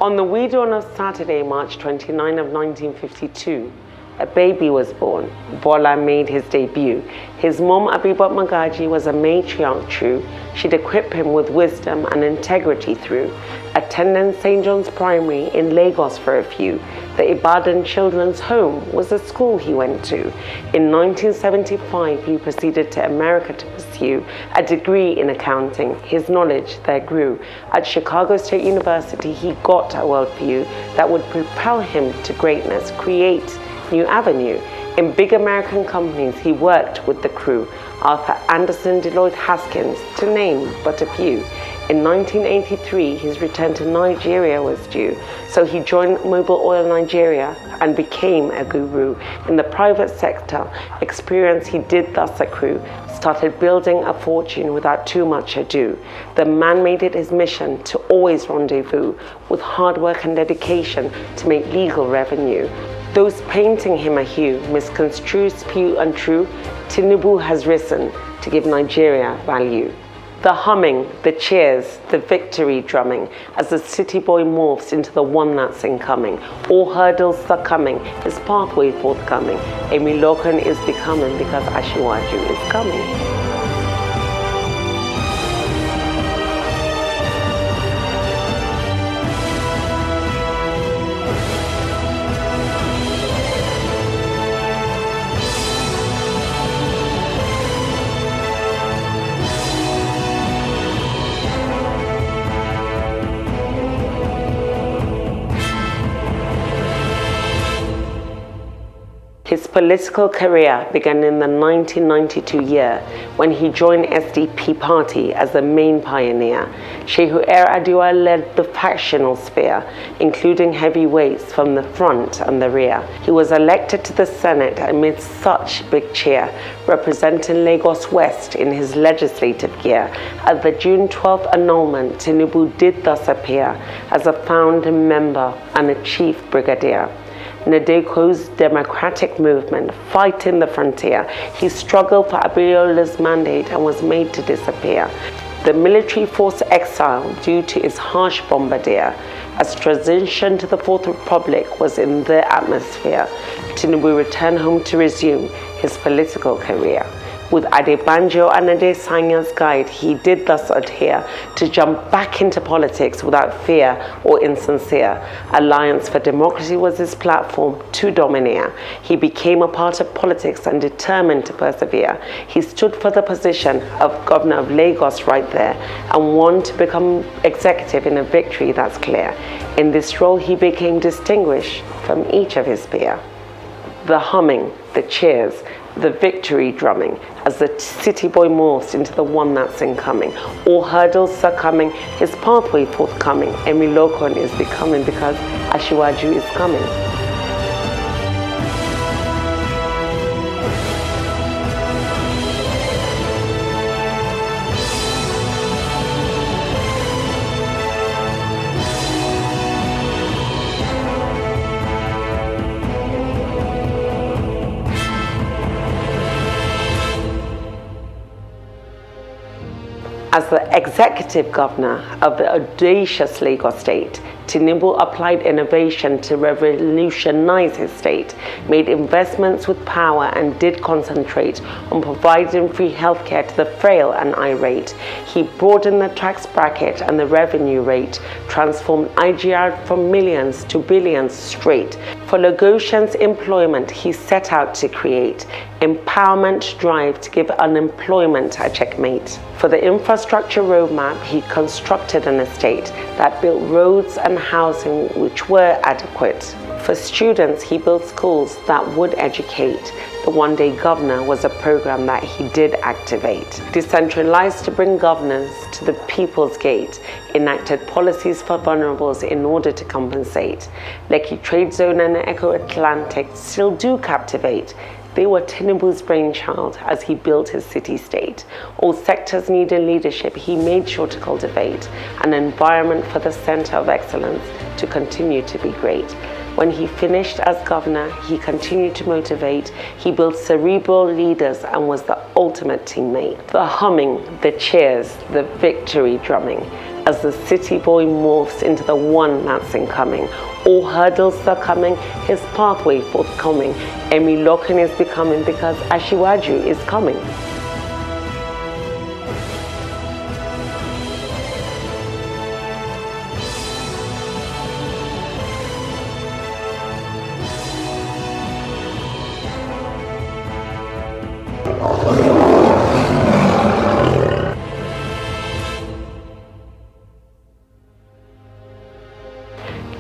On the wee dawn of Saturday, March 29 of 1952, a baby was born. Bola made his debut. His mom, Abibat Magaji, was a matriarch true. She'd equip him with wisdom and integrity through attending St. John's Primary in Lagos for a few. The Ibadan Children's Home was the school he went to. In 1975, he proceeded to America to pursue a degree in accounting. His knowledge there grew. At Chicago State University, he got a worldview that would propel him to greatness, create new avenue. In big American companies, he worked with the crew, Arthur Anderson, Deloitte Haskins, to name but a few. In 1983, his return to Nigeria was due, so he joined Mobil Oil Nigeria and became a guru. In the private sector, experience he did thus accrue, started building a fortune without too much ado. The man made it his mission to always rendezvous with hard work and dedication to make legal revenue. Those painting him a hue misconstrue, spew untrue. Tinubu has risen to give Nigeria value. The humming, the cheers, the victory drumming, as the city boy morphs into the one that's incoming. All hurdles succumbing, his pathway forthcoming. Emi Lokan is becoming because Asiwaju is coming. His political career began in the 1992 year when he joined SDP party as the main pioneer. Shehu Adua led the factional sphere, including heavyweights from the front and the rear. He was elected to the Senate amid such big cheer, representing Lagos West in his legislative gear. At the June 12th annulment, Tinubu did thus appear as a founding member and a chief brigadier. Nadeko's democratic movement, fighting the frontier. He struggled for Abiola's mandate and was made to disappear. The military force exiled due to its harsh bombardier. As transition to the Fourth Republic was in the atmosphere, Tinubu returned home to resume his political career. With Adebanjo and Adesanya's guide, he did thus adhere to jump back into politics without fear or insincere. Alliance for Democracy was his platform to domineer. He became a part of politics and determined to persevere. He stood for the position of Governor of Lagos right there and won to become executive in a victory that's clear. In this role, he became distinguished from each of his peers. The humming, the cheers, the victory drumming, as the city boy morphs into the one that's incoming. All hurdles succumbing, his pathway forthcoming. Emi Lokon is becoming because Asiwaju is coming. As the executive governor of the audacious Lagos state, Tinubu applied innovation to revolutionize his state, made investments with power, and did concentrate on providing free healthcare to the frail and irate. He broadened the tax bracket and the revenue rate, transformed IGR from millions to billions straight. For Lagosians' employment, he set out to create empowerment drive to give unemployment a checkmate. For the infrastructure roadmap, he constructed an estate that built roads and housing which were adequate. For students, he built schools that would educate. The One Day Governor was a program that he did activate. Decentralized to bring governance to the people's gate, enacted policies for vulnerables in order to compensate. Lekki Trade Zone and Eco Atlantic still do captivate. They were Tinubu's brainchild as he built his city-state. All sectors needed leadership. He made sure to cultivate an environment for the center of excellence to continue to be great. When he finished as governor, he continued to motivate. He built cerebral leaders and was the ultimate teammate. The humming, the cheers, the victory drumming. as the city boy morphs into the one that's incoming. All hurdles are coming, his pathway forthcoming. Emi Loken is becoming because Asiwaju is coming.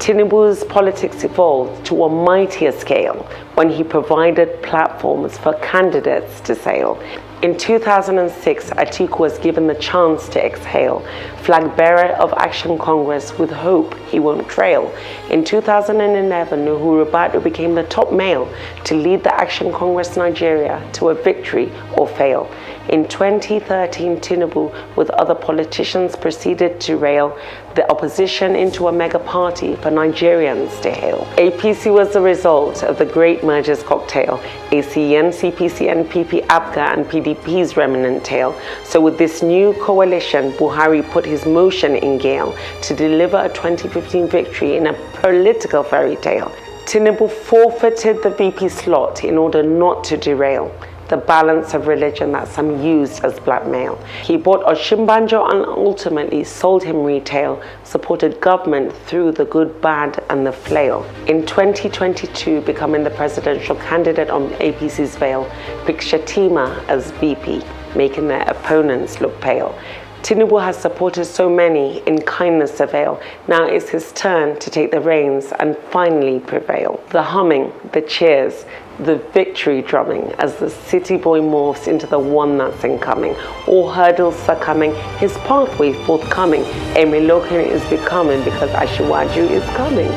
Tinubu's politics evolved to a mightier scale when he provided platforms for candidates to sail. In 2006, Atiku was given the chance to exhale, flag bearer of Action Congress with hope he won't trail. In 2011, Uhuru Badu became the top male to lead the Action Congress Nigeria to a victory or fail. In 2013, Tinubu, with other politicians, proceeded to rail the opposition into a mega party for Nigerians to hail. APC was the result of the great mergers cocktail, ACN, CPC, NPP, APGA, and PDP's remnant tale. So with this new coalition, Buhari put his motion in gale to deliver a 2015 victory in a political fairy tale. Tinubu forfeited the VP slot in order not to derail the balance of religion that some used as blackmail. He bought Oshimbanjo and ultimately sold him retail, supported government through the good, bad, and the flail. In 2022, becoming the presidential candidate on APC's veil, picked Shatima as VP, making their opponents look pale. Tinubu has supported so many in kindness avail. Now it's his turn to take the reins and finally prevail. The humming, the cheers, the victory drumming as the city boy morphs into the one that's incoming. All hurdles are coming, his pathway forthcoming. Emi Loken is becoming because Asiwaju is coming.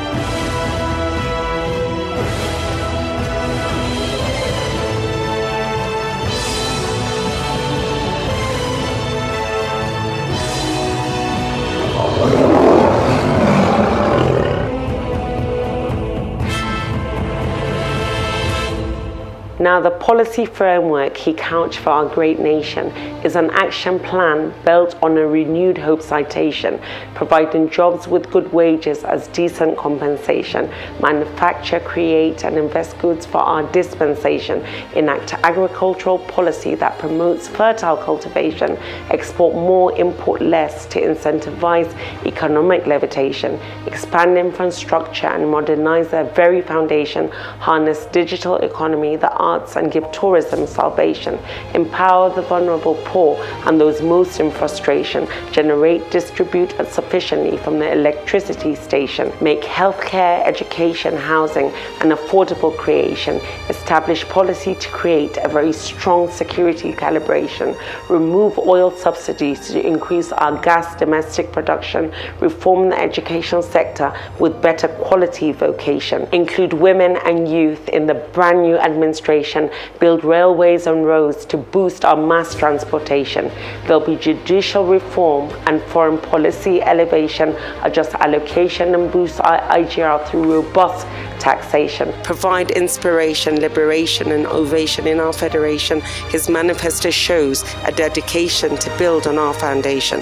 Now, the policy framework he couched for our great nation is an action plan built on a renewed hope citation, providing jobs with good wages as decent compensation, manufacture, create, and invest goods for our dispensation, enact agricultural policy that promotes fertile cultivation, export more, import less to incentivize economic levitation, expand infrastructure and modernize their very foundation, harness digital economy, the arts, and give tourism salvation, empower the vulnerable poor and those most in frustration, generate, distribute sufficiently from the electricity station, make healthcare, education, housing an affordable creation, establish policy to create a very strong security calibration, remove oil subsidies to increase our gas domestic production, reform the educational sector with better quality vocation, include women and youth in the brand new administration, build railways and roads to boost our mass transportation. There'll be judicial reform and foreign policy elevation, adjust allocation and boost our IGR through robust taxation. Provide inspiration, liberation, and ovation in our federation. His manifesto shows a dedication to build on our foundation.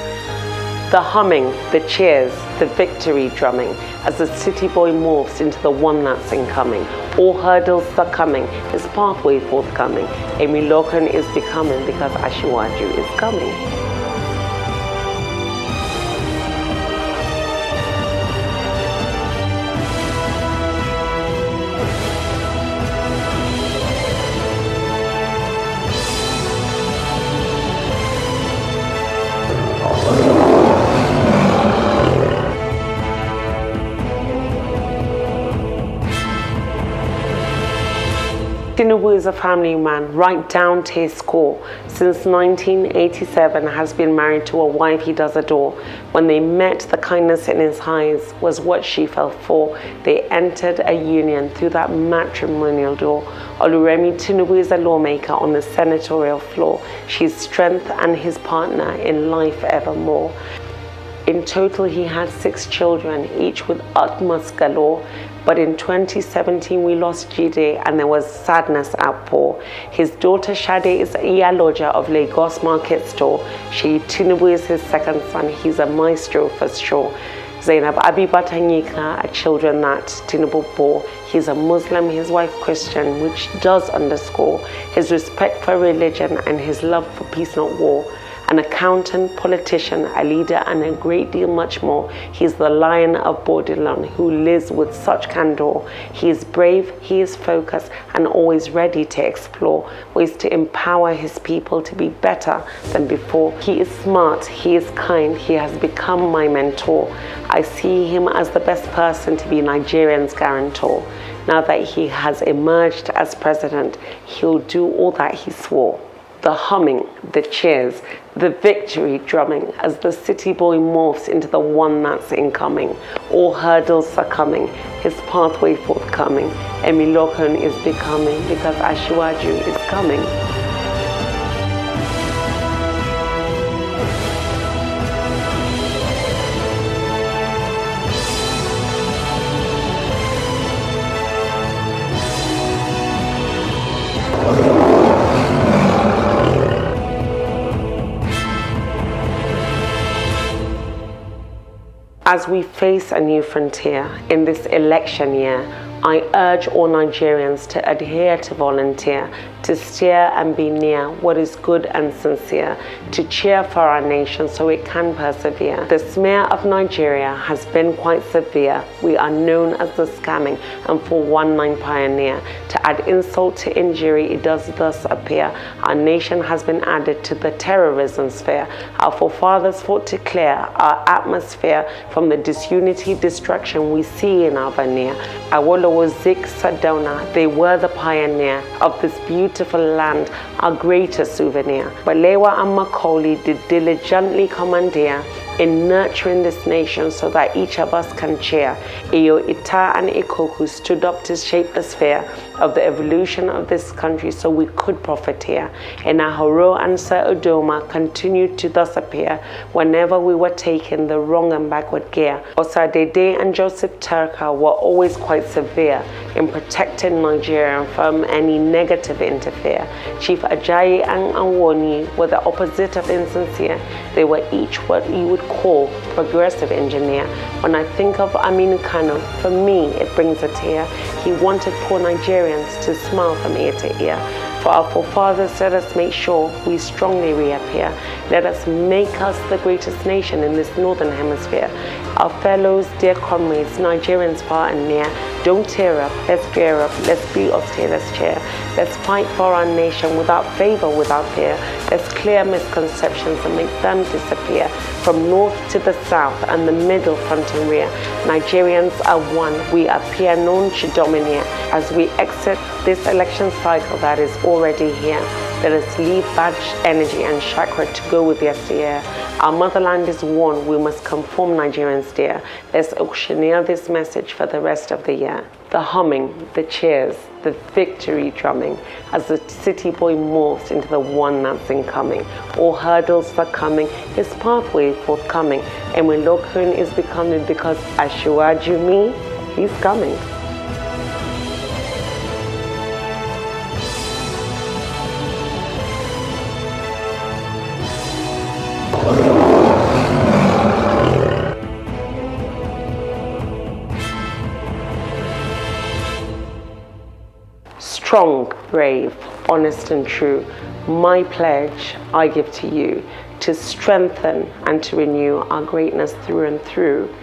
The humming, the cheers, the victory drumming as the city boy morphs into the one that's incoming. All hurdles are coming, his pathway forthcoming. Emi Loken is becoming because Asiwaju is coming. Tinubu is a family man, right down to his core. Since 1987, has been married to a wife he does adore. When they met, the kindness in his eyes was what she fell for. They entered a union through that matrimonial door. Oluremi Tinubu is a lawmaker on the senatorial floor. She's strength and his partner in life evermore. In total, he had 6 children, each with utmost galore. But in 2017, we lost Jide, and there was sadness outpour. His daughter Shade is Iyaloja of Lagos Market Store. Sheyi Tinubu is his second son. He's a maestro for sure. Zainab Abibatanyika are children that Tinubu bore. He's a Muslim, his wife Christian, which does underscore his respect for religion and his love for peace, not war. An accountant, politician, a leader, and a great deal much more. He is the lion of Borderland who lives with such candor. He is brave, he is focused, and always ready to explore ways to empower his people to be better than before. He is smart, he is kind, he has become my mentor. I see him as the best person to be Nigerians' guarantor. Now that he has emerged as president, he'll do all that he swore. The humming, the cheers, the victory drumming as the city boy morphs into the one that's incoming. All hurdles succumbing, his pathway forthcoming. Emilokun is becoming because Asiwaju is coming. As we face a new frontier in this election year, I urge all Nigerians to adhere to volunteer, to steer and be near what is good and sincere, to cheer for our nation so it can persevere. The smear of Nigeria has been quite severe. We are known as the scamming and 419 pioneer. To add insult to injury, it does thus appear. Our nation has been added to the terrorism sphere. Our forefathers fought to clear our atmosphere from the disunity, destruction we see in our veneer. Awolowo, Zik, Sadona, they were the pioneer of this beautiful land, our greatest souvenir. Balewa and Macaulay did diligently commandeer in nurturing this nation so that each of us can cheer. Iyo Ita and Ikoku stood up to shape the sphere of the evolution of this country so we could profiteer. And Ahoro and Sir Odoma continued to thus appear whenever we were taking the wrong and backward gear. Osadede and Joseph Turka were always quite severe in protecting Nigeria from any negative interfere. Chief Ajayi and Anwoni were the opposite of insincere. They were each what you would call progressive engineer. When I think of Aminu Kano, for me it brings a tear. He wanted poor Nigerians to smile from ear to ear. For our forefathers, let us make sure we strongly reappear. Let us make us the greatest nation in this northern hemisphere. Our fellows, dear comrades, Nigerians far and near, don't tear up, let's gear up, let's be austere, let's cheer. Let's fight for our nation without favor, without fear. Let's clear misconceptions and make them disappear. From north to the south and the middle, front and rear, Nigerians are one. We appear known to domineer. As we exit this election cycle that is already here, let us leave bad energy and chakra to go with yesteryear. Our motherland is one. We must conform, Nigerians dear. Let's auctioneer this message for the rest of the year. The humming, the cheers, the victory drumming as the city boy morphs into the one that's incoming. All hurdles succumbing, his pathway forthcoming. And when Lokun is becoming because Asiwaju me, he's coming. Strong, brave, honest and true, my pledge I give to you to strengthen and to renew our greatness through and through.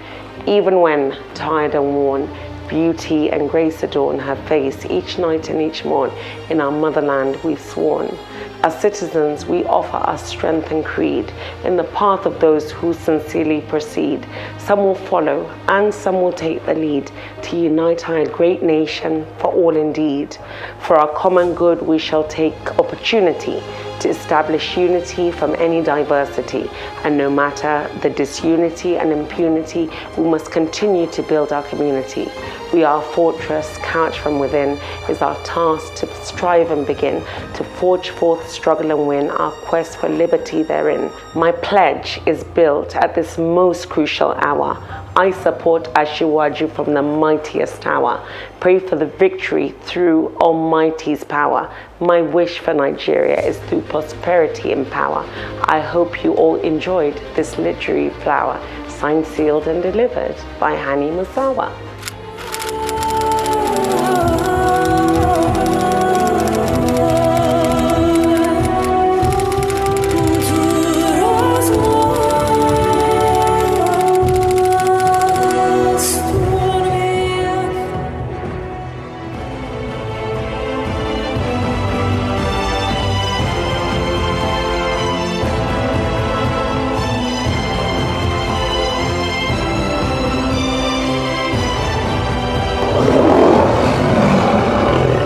Even when tired and worn, beauty and grace adorn her face each night and each morn. In our motherland we've sworn. As citizens, we offer our strength and creed in the path of those who sincerely proceed. Some will follow and some will take the lead to unite our great nation for all indeed. For our common good, we shall take opportunity to establish unity from any diversity, and no matter the disunity and impunity, we must continue to build our community. We are a fortress, couched from within. Is our task to strive and begin to forge forth, struggle and win our quest for liberty therein. My pledge is built at this most crucial hour. I support Asiwaju from the mightiest tower. Pray for the victory through Almighty's power. My wish for Nigeria is through prosperity and power. I hope you all enjoyed this literary flower. Signed, sealed and delivered by Musawa.